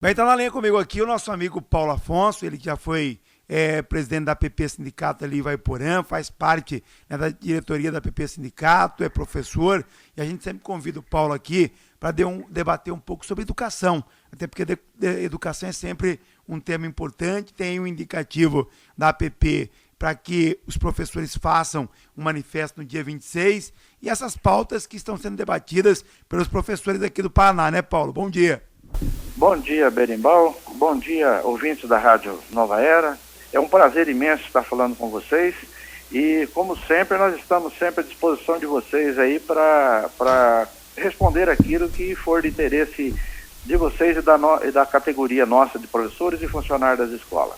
Vai estar na linha comigo aqui o nosso amigo Paulo Afonso, ele que já foi presidente da PP Sindicato ali em Ivaiporã, faz parte, né, da diretoria da PP Sindicato, é professor, e a gente sempre convida o Paulo aqui para debater um pouco sobre educação, até porque educação é sempre um tema importante, tem um indicativo da APP para que os professores façam um manifesto no dia 26, e essas pautas que estão sendo debatidas pelos professores aqui do Paraná, né, Paulo? Bom dia. Bom dia, Berimbau. Bom dia, ouvintes da Rádio Nova Era. É um prazer imenso estar falando com vocês e, como sempre, nós estamos sempre à disposição de vocês aí para responder aquilo que for de interesse de vocês e da categoria nossa de professores e funcionários das escolas.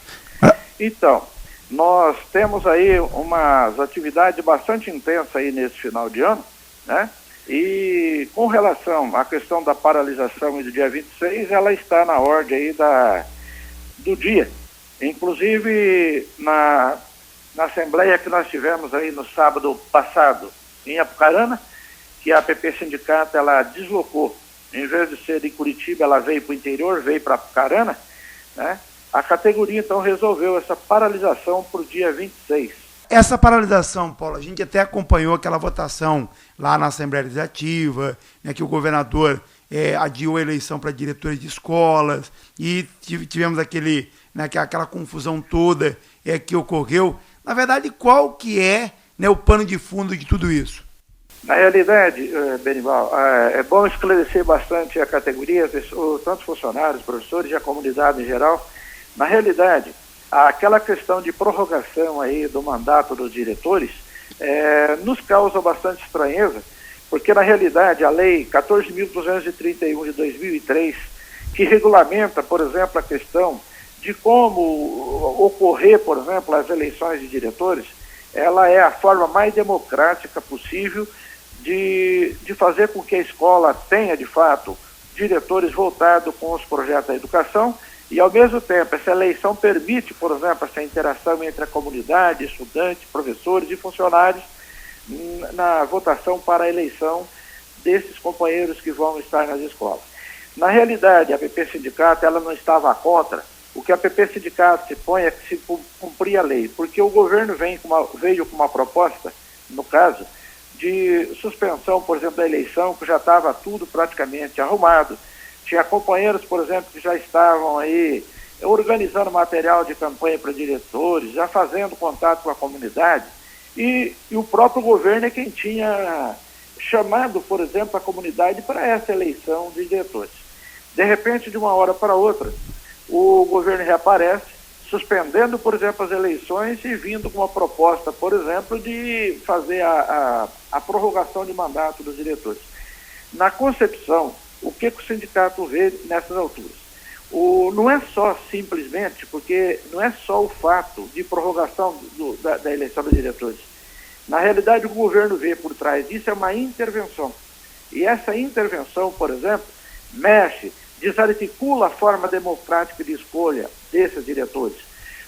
Então, nós temos aí umas atividades bastante intensas aí nesse final de ano, né? E com relação à questão da paralisação e do dia 26, ela está na ordem aí do dia. Inclusive, na assembleia que nós tivemos aí no sábado passado em Apucarana, que a APP Sindicato ela deslocou, em vez de ser em Curitiba, ela veio para o interior, veio para Apucarana, né? A categoria então resolveu essa paralisação para o dia 26. Essa paralisação, Paulo, a gente até acompanhou aquela votação lá na Assembleia Legislativa, né, que o governador adiou a eleição para diretores de escolas e tivemos aquela confusão toda que ocorreu. Na verdade, qual que é, né, o pano de fundo de tudo isso? Na realidade, Benival, é bom esclarecer bastante a categoria, tanto funcionários, professores e a comunidade em geral. Na realidade, aquela questão de prorrogação aí do mandato dos diretores nos causa bastante estranheza, porque na realidade a lei 14.231 de 2003, que regulamenta, por exemplo, a questão de como ocorrer, por exemplo, as eleições de diretores, ela é a forma mais democrática possível de fazer com que a escola tenha, de fato, diretores voltados com os projetos da educação. E, ao mesmo tempo, essa eleição permite, por exemplo, essa interação entre a comunidade, estudantes, professores e funcionários na votação para a eleição desses companheiros que vão estar nas escolas. Na realidade, a APP Sindicato ela não estava contra. O que a APP Sindicato se põe é que se cumprir a lei, porque o governo veio com uma proposta, no caso, de suspensão, por exemplo, da eleição, que já estava tudo praticamente arrumado. Tinha companheiros, por exemplo, que já estavam aí organizando material de campanha para diretores, já fazendo contato com a comunidade, e o próprio governo é quem tinha chamado, por exemplo, a comunidade para essa eleição de diretores. De repente, de uma hora para outra, o governo reaparece, suspendendo, por exemplo, as eleições e vindo com uma proposta, por exemplo, de fazer a prorrogação de mandato dos diretores. Na concepção, o que o sindicato vê nessas alturas? Não é só simplesmente, porque não é só o fato de prorrogação da eleição dos diretores. Na realidade, o que o governo vê por trás disso é uma intervenção. E essa intervenção, por exemplo, desarticula a forma democrática de escolha desses diretores.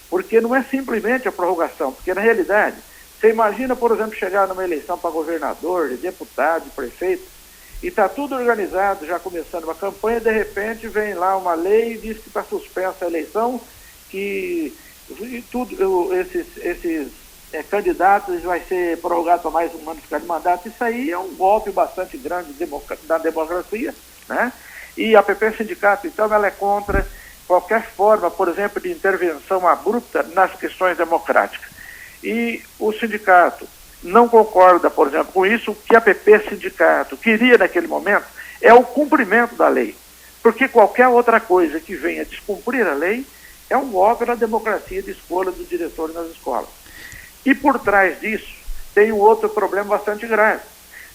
Porque não é simplesmente a prorrogação, porque na realidade, você imagina, por exemplo, chegar numa eleição para governador, de deputado, de prefeito, e está tudo organizado, já começando uma campanha, de repente vem lá uma lei e diz que está suspensa a eleição, que esses candidatos vai ser prorrogado para mais um ano de mandato. Isso aí é um golpe bastante grande da democracia, né? E a PP Sindicato, então, ela é contra qualquer forma, por exemplo, de intervenção abrupta nas questões democráticas. E o sindicato não concorda, por exemplo, com isso. O que a PP Sindicato queria naquele momento é o cumprimento da lei, porque qualquer outra coisa que venha descumprir a lei é um golpe na democracia de escolha dos diretores nas escolas. E por trás disso tem um outro problema bastante grave.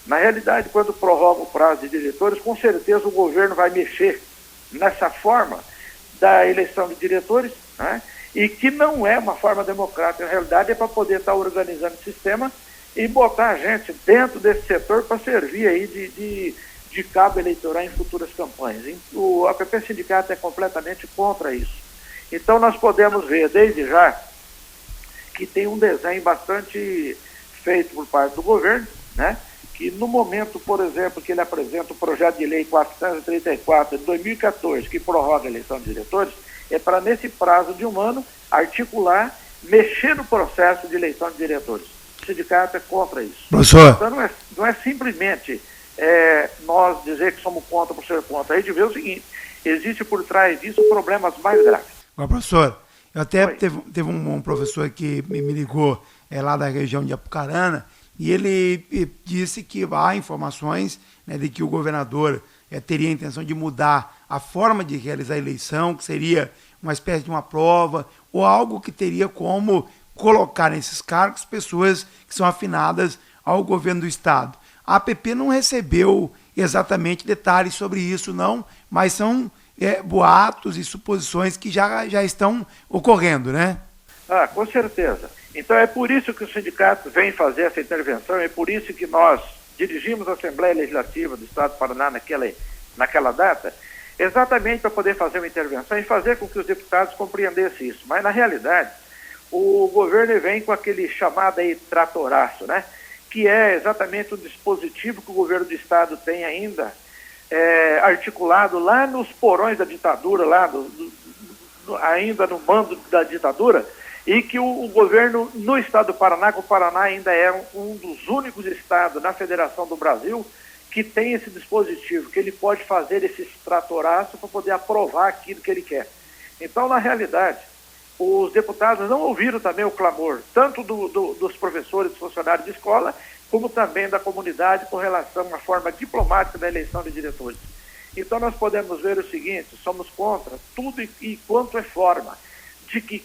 Na realidade, quando prorroga o prazo de diretores, com certeza o governo vai mexer nessa forma da eleição de diretores, né? E que não é uma forma democrática. Na realidade, é para poder estar organizando o sistema e botar a gente dentro desse setor para servir aí de cabo eleitoral em futuras campanhas. O APP Sindicato é completamente contra isso. Então nós podemos ver desde já que tem um desenho bastante feito por parte do governo, né, que no momento, por exemplo, que ele apresenta o projeto de lei 434 de 2014, que prorroga a eleição de diretores, é para, nesse prazo de um ano, articular, mexer no processo de eleição de diretores. O sindicato é contra isso. Professor. Então não é simplesmente nós dizer que somos contra por ser contra. A gente vê o seguinte, existe por trás disso problemas mais graves. Agora, professor, eu até teve um professor que me ligou lá da região de Apucarana, e ele disse que há informações, né, de que o governador teria a intenção de mudar a forma de realizar a eleição, que seria uma espécie de uma prova, ou algo que teria como colocar nesses cargos pessoas que são afinadas ao governo do Estado. A APP não recebeu exatamente detalhes sobre isso, não, mas são boatos e suposições que já estão ocorrendo, né? Ah, com certeza. Então é por isso que o sindicato vem fazer essa intervenção, é por isso que nós dirigimos a Assembleia Legislativa do Estado do Paraná naquela data, exatamente para poder fazer uma intervenção e fazer com que os deputados compreendessem isso. Mas, na realidade, o governo vem com aquele chamado aí tratoraço, né? Que é exatamente o dispositivo que o governo do Estado tem ainda articulado lá nos porões da ditadura, lá ainda no mando da ditadura, e que o governo no Estado do Paraná, que o Paraná ainda é um dos únicos estados na Federação do Brasil que tem esse dispositivo, que ele pode fazer esse tratoraço para poder aprovar aquilo que ele quer. Então, na realidade, os deputados não ouviram também o clamor, tanto dos professores, dos funcionários de escola, como também da comunidade com relação à forma diplomática da eleição de diretores. Então, nós podemos ver o seguinte, somos contra tudo e quanto é forma de que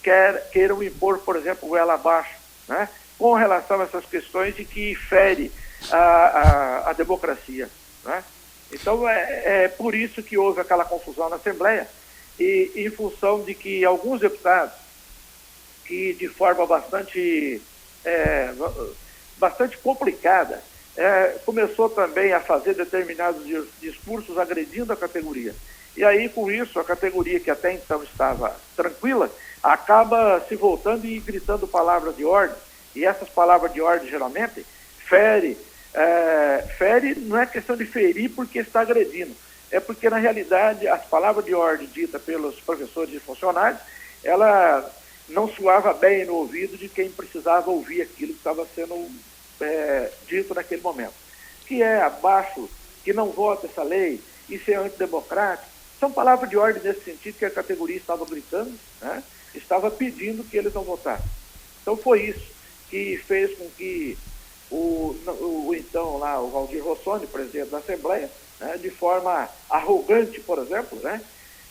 queiram impor, por exemplo, goela abaixo, né, com relação a essas questões e que fere a democracia, né? Então, é por isso que houve aquela confusão na Assembleia, e em função de que alguns deputados, que de forma bastante complicada, começou também a fazer determinados discursos agredindo a categoria. E aí, com isso, a categoria que até então estava tranquila, acaba se voltando e gritando palavras de ordem. E essas palavras de ordem, geralmente, fere não é questão de ferir porque está agredindo. É porque, na realidade, as palavras de ordem ditas pelos professores e funcionários, ela não soava bem no ouvido de quem precisava ouvir aquilo que estava sendo dito naquele momento. Que é abaixo, que não vota essa lei, isso é antidemocrático. São palavras de ordem nesse sentido que a categoria estava gritando, né? Estava pedindo que eles não votassem. Então foi isso que fez com que então lá, o Valdir Rossoni, presidente da Assembleia, né, de forma arrogante, por exemplo, né,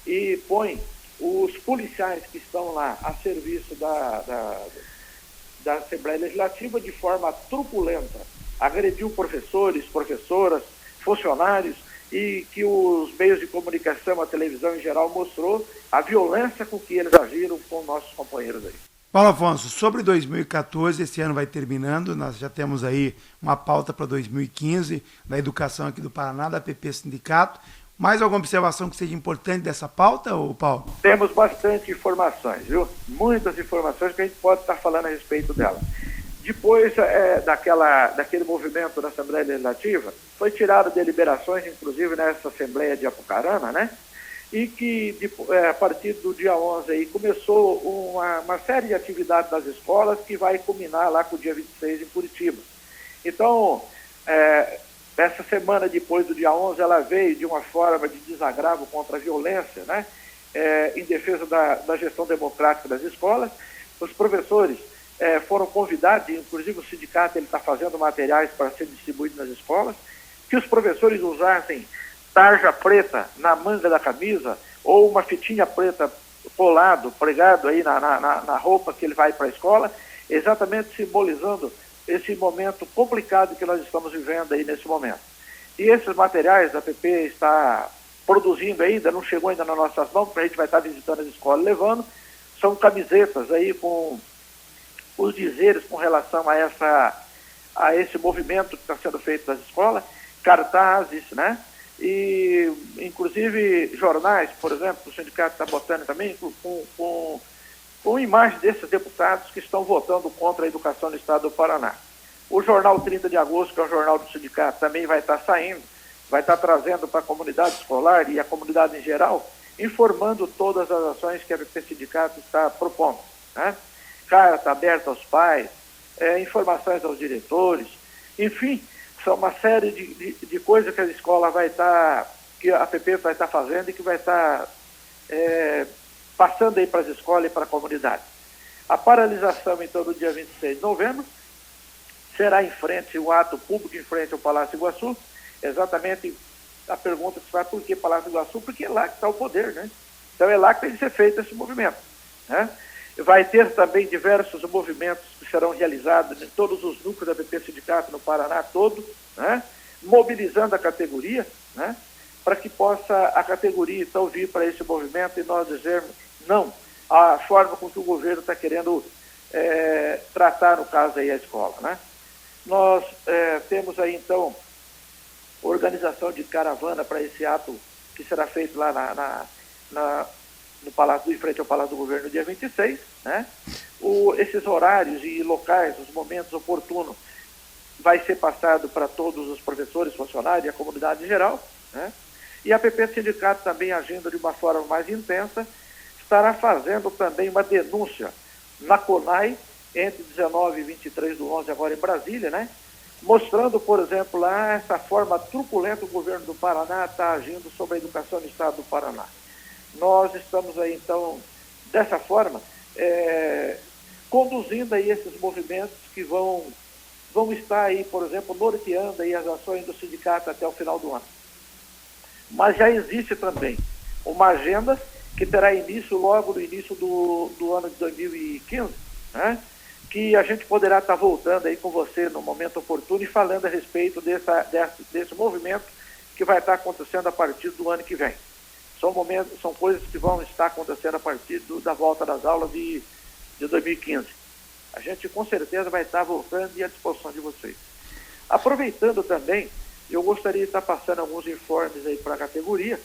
e põe os policiais que estão lá a serviço da Assembleia Legislativa de forma truculenta, agrediu professores, professoras, funcionários, e que os meios de comunicação, a televisão em geral, mostrou a violência com que eles agiram com nossos companheiros aí. Paulo Afonso, sobre 2014, esse ano vai terminando, nós já temos aí uma pauta para 2015, da educação aqui do Paraná, da APP Sindicato. Mais alguma observação que seja importante dessa pauta, Paulo? Temos bastante informações, viu? Muitas informações que a gente pode estar falando a respeito dela. Depois daquele movimento da Assembleia Legislativa, foi tirado deliberações, inclusive nessa Assembleia de Apucarana, né? E que a partir do dia 11 aí, começou uma série de atividades das escolas que vai culminar lá com o dia 26 em Curitiba. Então, essa semana depois do dia 11, ela veio de uma forma de desagravo contra a violência, né? Em defesa da gestão democrática das escolas. Os professores foram convidados, inclusive o sindicato está fazendo materiais para ser distribuídos nas escolas, que os professores usassem tarja preta na manga da camisa ou uma fitinha preta pregado aí na roupa que ele vai para a escola, exatamente simbolizando esse momento complicado que nós estamos vivendo aí nesse momento. E esses materiais a APP está produzindo ainda, não chegou ainda nas nossas mãos, porque a gente vai estar visitando as escolas levando, são camisetas aí com os dizeres com relação a esse movimento que está sendo feito nas escolas, cartazes, né? E, inclusive, jornais, por exemplo, o sindicato está botando também com imagens desses deputados que estão votando contra a educação no Estado do Paraná. O jornal 30 de agosto, que é o jornal do sindicato, também vai estar saindo, vai estar trazendo para a comunidade escolar e a comunidade em geral, informando todas as ações que a PP Sindicato está propondo, né? Carta aberta aos pais, informações aos diretores, enfim, são uma série de coisas que a escola vai estar, que a PP vai estar fazendo e que vai estar passando aí para as escolas e para a comunidade. A paralisação, então, do dia 26 de novembro, será em frente, um ato público em frente ao Palácio Iguaçu. Exatamente a pergunta que se faz, por que Palácio Iguaçu? Porque é lá que está o poder, né? Então é lá que tem que ser feito esse movimento, né? Vai ter também diversos movimentos que serão realizados em todos os núcleos da PP Sindicato no Paraná todo, né? Mobilizando a categoria, né? Para que possa a categoria então vir para esse movimento e nós dizermos não à forma com que o governo está querendo tratar, no caso aí, a escola, né? Nós temos aí então organização de caravana para esse ato que será feito lá no Palácio, em frente ao Palácio do Governo, no dia 26, né? Esses horários e locais, os momentos oportunos, vai ser passado para todos os professores, funcionários e a comunidade em geral, né? E a PP Sindicato também, agindo de uma forma mais intensa, estará fazendo também uma denúncia na CONAI, entre 19 e 23 do 11, agora em Brasília, né? Mostrando, por exemplo, lá essa forma truculenta o governo do Paraná está agindo sobre a educação no estado do Paraná. Nós estamos aí, então, dessa forma, conduzindo aí esses movimentos que vão estar aí, por exemplo, norteando aí as ações do sindicato até o final do ano. Mas já existe também uma agenda que terá início logo no início do ano de 2015, né? Que a gente poderá estar voltando aí com você no momento oportuno e falando a respeito desse movimento que vai estar acontecendo a partir do ano que vem. São coisas que vão estar acontecendo a partir da volta das aulas de 2015. A gente com certeza vai estar voltando e à disposição de vocês. Aproveitando também, eu gostaria de estar passando alguns informes aí para a categoria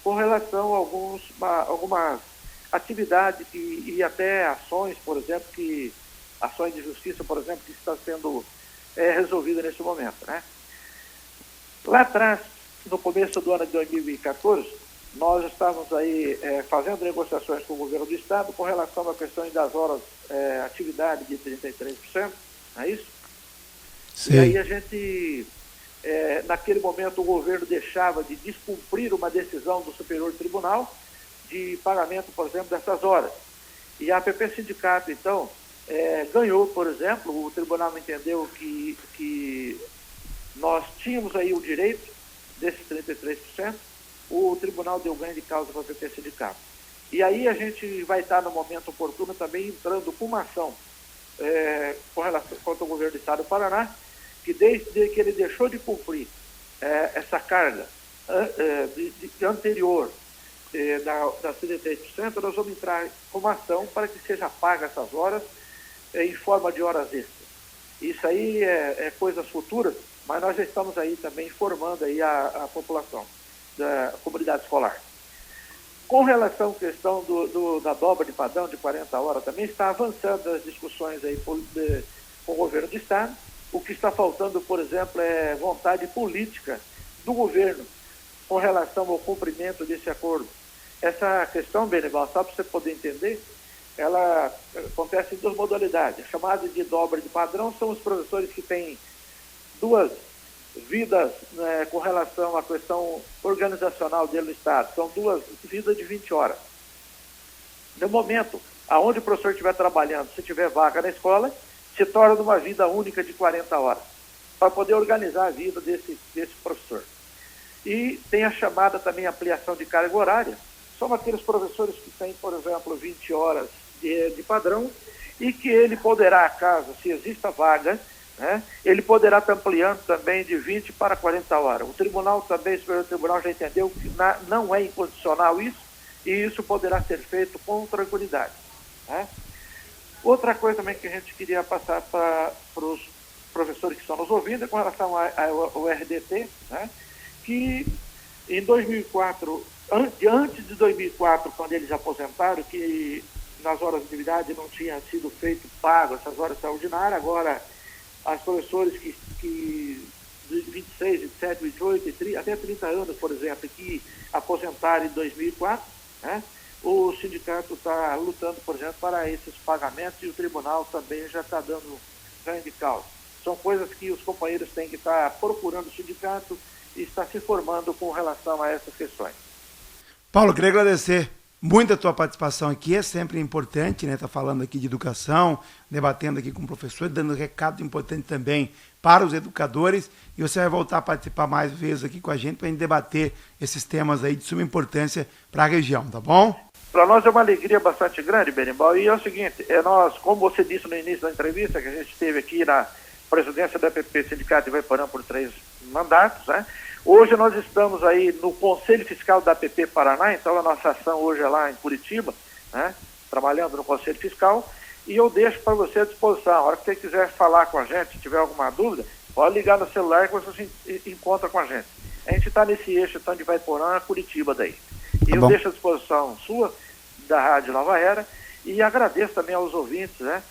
com relação a algumas atividades e até ações, por exemplo, ações de justiça, por exemplo, que está sendo resolvida nesse momento, né? Lá atrás, no começo do ano de 2014, nós estávamos aí fazendo negociações com o governo do estado com relação à questão das horas atividade de 33%, não é isso? Sim. E aí a gente, naquele momento, o governo deixava de descumprir uma decisão do Superior Tribunal de pagamento, por exemplo, dessas horas. E a PP Sindicato, então, ganhou, por exemplo, o tribunal entendeu que nós tínhamos aí o direito desses 33%, o tribunal deu ganho de causa para a PP Sindicato. E aí a gente vai estar no momento oportuno também entrando com uma ação com relação contra o governo do estado do Paraná, que desde que ele deixou de cumprir essa carga anterior das 33%, nós vamos entrar com uma ação para que seja paga essas horas em forma de horas extras. Isso aí é coisas futuras, mas nós já estamos aí também informando aí a população, da comunidade escolar. Com relação à questão da dobra de padrão de 40 horas, também está avançando as discussões aí com o governo do estado. O que está faltando, por exemplo, é vontade política do governo com relação ao cumprimento desse acordo. Essa questão, Benival, só para você poder entender, ela acontece em duas modalidades. A chamada de dobra de padrão são os professores que têm duas vidas, né, com relação à questão organizacional dele no estado. São duas vidas de 20 horas. No momento, aonde o professor estiver trabalhando, se tiver vaga na escola, se torna uma vida única de 40 horas, para poder organizar a vida desse professor. E tem a chamada também ampliação de carga horária. São aqueles professores que têm, por exemplo, 20 horas de padrão e que ele poderá, caso se exista vaga, né, ele poderá estar ampliando também de 20 para 40 horas. O tribunal também, o Superior Tribunal já entendeu que não é incondicional isso, e isso poderá ser feito com tranquilidade, né? Outra coisa também que a gente queria passar para os professores que estão nos ouvindo é com relação ao RDT, né, que em 2004, antes de 2004, quando eles aposentaram, que nas horas de atividade não tinha sido feito pago essas horas extraordinárias, agora as professores que de 26, 27, 28, 30, até 30 anos, por exemplo, que aposentaram em 2004, né? O sindicato está lutando, por exemplo, para esses pagamentos e o tribunal também já está dando ganho de causa. São coisas que os companheiros têm que estar procurando o sindicato e estar se informando com relação a essas questões. Paulo, queria agradecer muito a tua participação aqui, é sempre importante, né? Tá falando aqui de educação, debatendo aqui com o professor, dando recado importante também para os educadores, e você vai voltar a participar mais vezes aqui com a gente para a gente debater esses temas aí de suma importância para a região, tá bom? Para nós é uma alegria bastante grande, Berimbau, e é o seguinte, nós, como você disse no início da entrevista, que a gente teve aqui na presidência da PP Sindicato de Ivaiporã por 3 mandatos, né? Hoje nós estamos aí no Conselho Fiscal da APP Paraná, então a nossa ação hoje é lá em Curitiba, né? Trabalhando no Conselho Fiscal, e eu deixo para você à disposição. A hora que você quiser falar com a gente, tiver alguma dúvida, pode ligar no celular que você se encontra com a gente. A gente está nesse eixo, então, de Ivaiporã, Curitiba daí. E eu deixo à disposição sua, da Rádio Nova Era, e agradeço também aos ouvintes, né,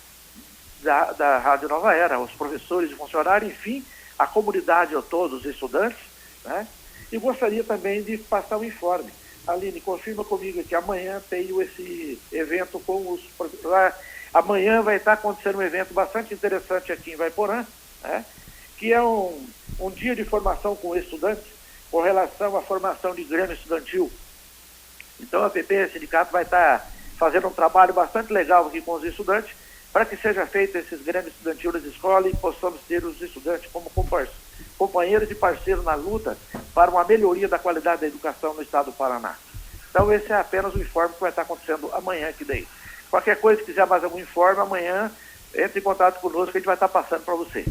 da Rádio Nova Era, aos professores e funcionários, enfim, a comunidade a todos, os estudantes, né? E gostaria também de passar um informe. Aline, confirma comigo que amanhã tenho esse evento com os professores. Amanhã vai estar acontecendo um evento bastante interessante aqui em Ivaiporã, né? Que é um dia de formação com estudantes com relação à formação de grêmio estudantil. Então a PP Sindicato vai estar fazendo um trabalho bastante legal aqui com os estudantes para que seja feito esses grêmios estudantil das escolas e possamos ter os estudantes como companheiros e parceiros na luta para uma melhoria da qualidade da educação no estado do Paraná. Então esse é apenas o informe que vai estar acontecendo amanhã aqui daí. Qualquer coisa, se quiser mais algum informe, amanhã entre em contato conosco que a gente vai estar passando para você.